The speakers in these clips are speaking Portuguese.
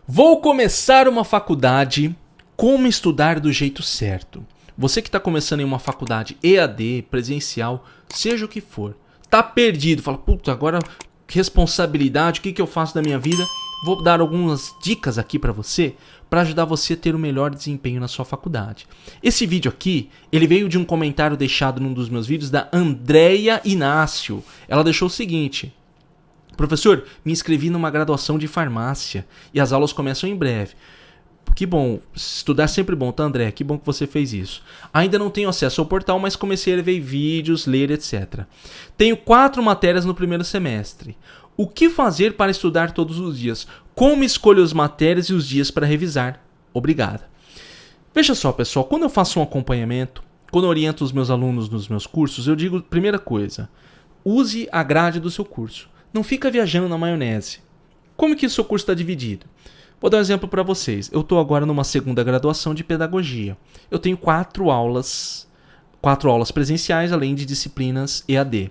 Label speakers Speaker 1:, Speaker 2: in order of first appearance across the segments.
Speaker 1: Vou começar uma faculdade. Como estudar do jeito certo? Você que está começando em uma faculdade EAD, presencial, seja o que for, tá perdido, fala, puta, agora responsabilidade, o que eu faço da minha vida? Vou dar algumas dicas aqui para você, para ajudar você a ter o melhor desempenho na sua faculdade. Esse vídeo aqui, ele veio de um comentário deixado num dos meus vídeos da Andréia Inácio. Ela deixou o seguinte: professor, me inscrevi numa graduação de farmácia e as aulas começam em breve. Que bom, estudar é sempre bom, tá, André? Que bom que você fez isso. Ainda não tenho acesso ao portal, mas comecei a ver vídeos, ler, etc. Tenho 4 matérias no primeiro semestre. O que fazer para estudar todos os dias? Como escolho as matérias e os dias para revisar? Obrigada. Veja só, pessoal, quando eu faço um acompanhamento, quando eu oriento os meus alunos nos meus cursos, eu digo, primeira coisa, use a grade do seu curso. Não fica viajando na maionese. Como que o seu curso está dividido? Vou dar um exemplo para vocês. Eu estou agora numa segunda graduação de pedagogia. Eu tenho 4 aulas presenciais, além de disciplinas EAD.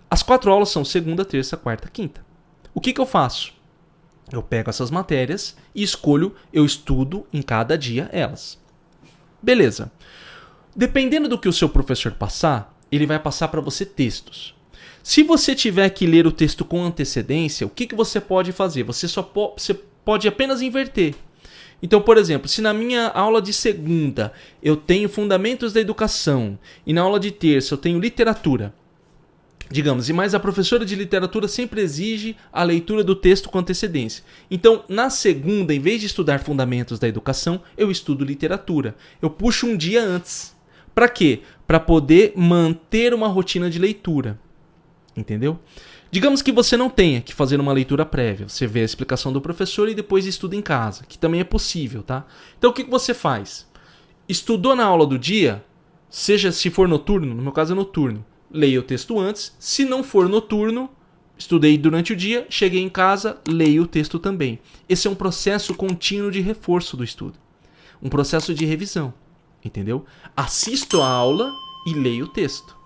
Speaker 1: As 4 aulas são segunda, terça, quarta, quinta. O que eu faço? Eu pego essas matérias e escolho, eu estudo em cada dia elas. Beleza. Dependendo do que o seu professor passar, ele vai passar para você textos. Se você tiver que ler o texto com antecedência, o que você pode fazer? Você pode apenas inverter. Então, por exemplo, se na minha aula de segunda eu tenho fundamentos da educação e na aula de terça eu tenho literatura, digamos, e mais a professora de literatura sempre exige a leitura do texto com antecedência. Então, na segunda, em vez de estudar fundamentos da educação, eu estudo literatura. Eu puxo um dia antes. Para quê? Para poder manter uma rotina de leitura. Entendeu? Digamos que você não tenha que fazer uma leitura prévia. Você vê a explicação do professor e depois estuda em casa, que também é possível, tá? Então o que você faz? Estudou na aula do dia, seja se for noturno, no meu caso é noturno, leia o texto antes. Se não for noturno, estudei durante o dia, cheguei em casa, leia o texto também. Esse é um processo contínuo de reforço do estudo. Um processo de revisão, entendeu? Assisto a aula e leio o texto.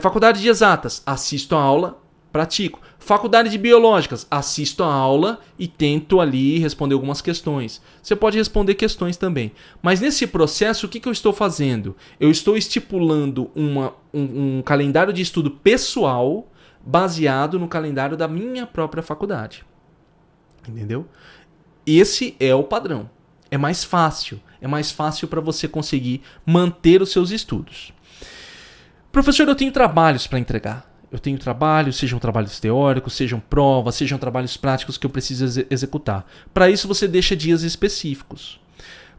Speaker 1: Faculdade de exatas, assisto a aula, pratico. Faculdade de biológicas, assisto a aula e tento ali responder algumas questões. Você pode responder questões também. Mas nesse processo, o que eu estou fazendo? Eu estou estipulando um calendário de estudo pessoal baseado no calendário da minha própria faculdade. Entendeu? Esse é o padrão. É mais fácil. É mais fácil para você conseguir manter os seus estudos. Professor, eu tenho trabalhos para entregar. Eu tenho trabalhos, sejam trabalhos teóricos, sejam provas, sejam trabalhos práticos que eu preciso executar. Para isso você deixa dias específicos.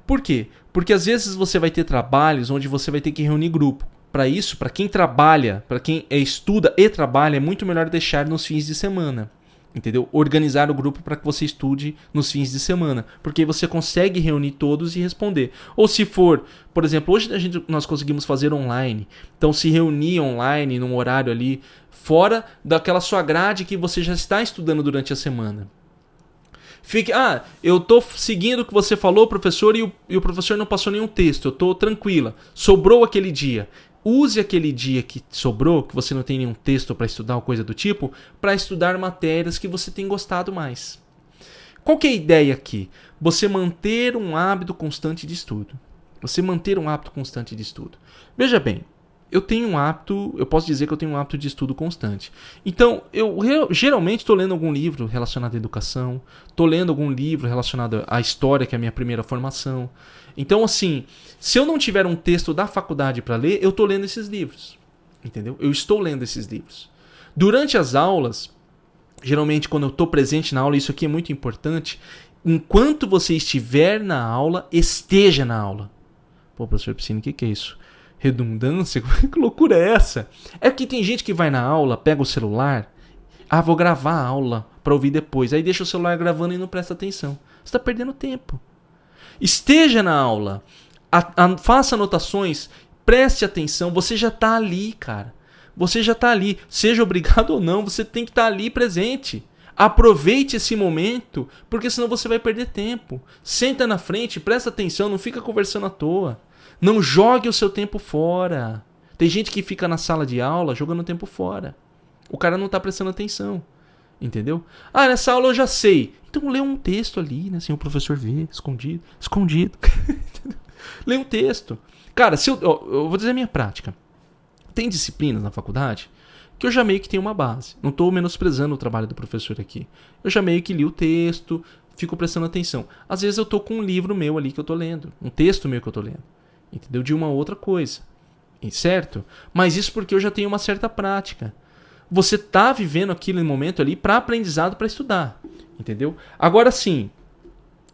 Speaker 1: Por quê? Porque às vezes você vai ter trabalhos onde você vai ter que reunir grupo. Para isso, para quem trabalha, para quem estuda e trabalha, é muito melhor deixar nos fins de semana. Entendeu? Organizar o grupo para que você estude nos fins de semana, porque você consegue reunir todos e responder. Ou se for, por exemplo, hoje nós conseguimos fazer online, então se reunir online num horário ali fora daquela sua grade que você já está estudando durante a semana. Eu estou seguindo o que você falou, professor, e o professor não passou nenhum texto, eu estou tranquila, sobrou aquele dia. Use aquele dia que sobrou, que você não tem nenhum texto para estudar ou coisa do tipo, para estudar matérias que você tem gostado mais. Qual que é a ideia aqui? Você manter um hábito constante de estudo. Veja bem, eu posso dizer que eu tenho um hábito de estudo constante. Então, eu geralmente estou lendo algum livro relacionado à educação, estou lendo algum livro relacionado à história, que é a minha primeira formação. Então, assim, se eu não tiver um texto da faculdade para ler, eu estou lendo esses livros. Entendeu? Eu estou lendo esses livros. Durante as aulas, geralmente quando eu estou presente na aula, isso aqui é muito importante, enquanto você estiver na aula, esteja na aula. Pô, professor Piscina, o que é isso? Redundância? Que loucura é essa? É que tem gente que vai na aula, pega o celular, vou gravar a aula para ouvir depois, aí deixa o celular gravando e não presta atenção. Você está perdendo tempo. Esteja na aula, faça anotações, preste atenção, você já está ali, cara. Você já está ali, seja obrigado ou não, você tem que estar ali presente. Aproveite esse momento, porque senão você vai perder tempo. Senta na frente, presta atenção, não fica conversando à toa. Não jogue o seu tempo fora. Tem gente que fica na sala de aula jogando o tempo fora. O cara não está prestando atenção. Entendeu? Ah, nessa aula eu já sei. Então lê um texto ali, né? Sem o professor ver, escondido. Escondido. Lê um texto. Cara, se eu vou dizer a minha prática. Tem disciplinas na faculdade que eu já meio que tenho uma base. Não estou menosprezando o trabalho do professor aqui. Eu já meio que li o texto, fico prestando atenção. Às vezes eu estou com um livro meu ali que eu estou lendo. Um texto meu que eu estou lendo. Entendeu? De uma outra coisa. Certo? Mas isso porque eu já tenho uma certa prática. Você tá vivendo aquele momento ali para aprendizado, para estudar. Entendeu? Agora sim,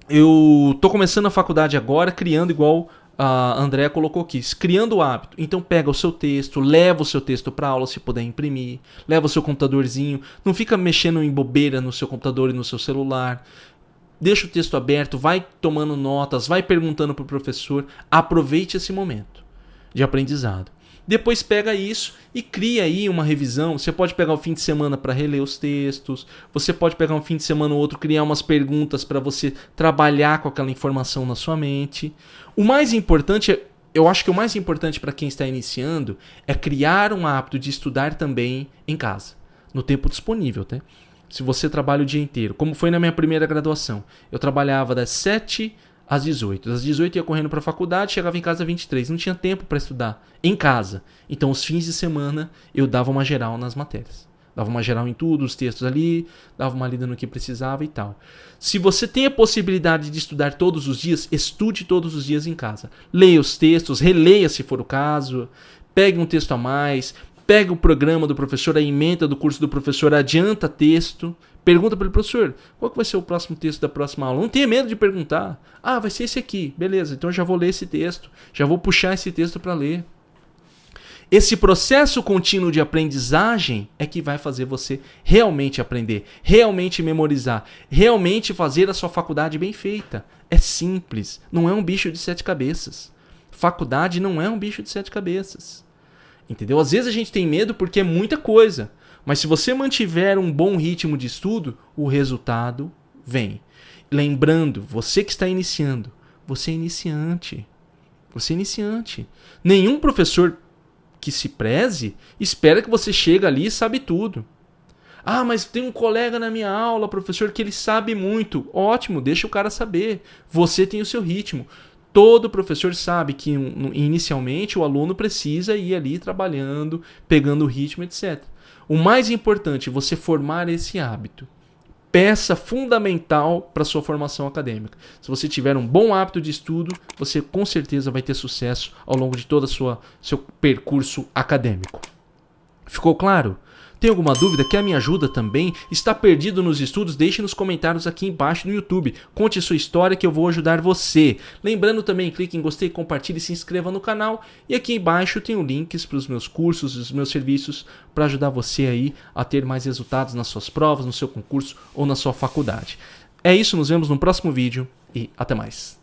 Speaker 1: eu tô começando a faculdade agora, criando igual a Andrea colocou aqui, criando o hábito. Então pega o seu texto, leva o seu texto para aula se puder imprimir, leva o seu computadorzinho, não fica mexendo em bobeira no seu computador e no seu celular. Deixa o texto aberto, vai tomando notas, vai perguntando pro professor, aproveite esse momento de aprendizado. Depois pega isso e cria aí uma revisão. Você pode pegar o fim de semana para reler os textos. Você pode pegar um fim de semana ou outro, criar umas perguntas para você trabalhar com aquela informação na sua mente. O mais importante, eu acho que o mais importante para quem está iniciando é criar um hábito de estudar também em casa, no tempo disponível, tá? Se você trabalha o dia inteiro, como foi na minha primeira graduação. Eu trabalhava das 7 às 18. Das 18 ia correndo para a faculdade, chegava em casa às 23. Não tinha tempo para estudar em casa. Então, os fins de semana, eu dava uma geral nas matérias. Dava uma geral em tudo, os textos ali, dava uma lida no que precisava e tal. Se você tem a possibilidade de estudar todos os dias, estude todos os dias em casa. Leia os textos, releia se for o caso, pegue um texto a mais, pegue o programa do professor, a ementa do curso do professor, adianta texto. Pergunta para ele, professor, qual que vai ser o próximo texto da próxima aula? Não tenha medo de perguntar. Ah, vai ser esse aqui. Beleza, então eu já vou ler esse texto. Já vou puxar esse texto para ler. Esse processo contínuo de aprendizagem é que vai fazer você realmente aprender, realmente memorizar, realmente fazer a sua faculdade bem feita. É simples, não é um bicho de 7 cabeças. Faculdade não é um bicho de 7 cabeças. Entendeu? Às vezes a gente tem medo porque é muita coisa. Mas se você mantiver um bom ritmo de estudo, o resultado vem. Lembrando, você que está iniciando, você é iniciante. Você é iniciante. Nenhum professor que se preze espera que você chegue ali e sabe tudo. Ah, mas tem um colega na minha aula, professor, que ele sabe muito. Ótimo, deixa o cara saber. Você tem o seu ritmo. Todo professor sabe que inicialmente o aluno precisa ir ali trabalhando, pegando o ritmo, etc. O mais importante é você formar esse hábito. Peça fundamental para a sua formação acadêmica. Se você tiver um bom hábito de estudo, você com certeza vai ter sucesso ao longo de todo o seu percurso acadêmico. Ficou claro? Tem alguma dúvida? Quer minha ajuda também? Está perdido nos estudos? Deixe nos comentários aqui embaixo no YouTube. Conte sua história que eu vou ajudar você. Lembrando também, clique em gostei, compartilhe e se inscreva no canal. E aqui embaixo tem links para os meus cursos, os meus serviços para ajudar você aí a ter mais resultados nas suas provas, no seu concurso ou na sua faculdade. É isso, nos vemos no próximo vídeo e até mais.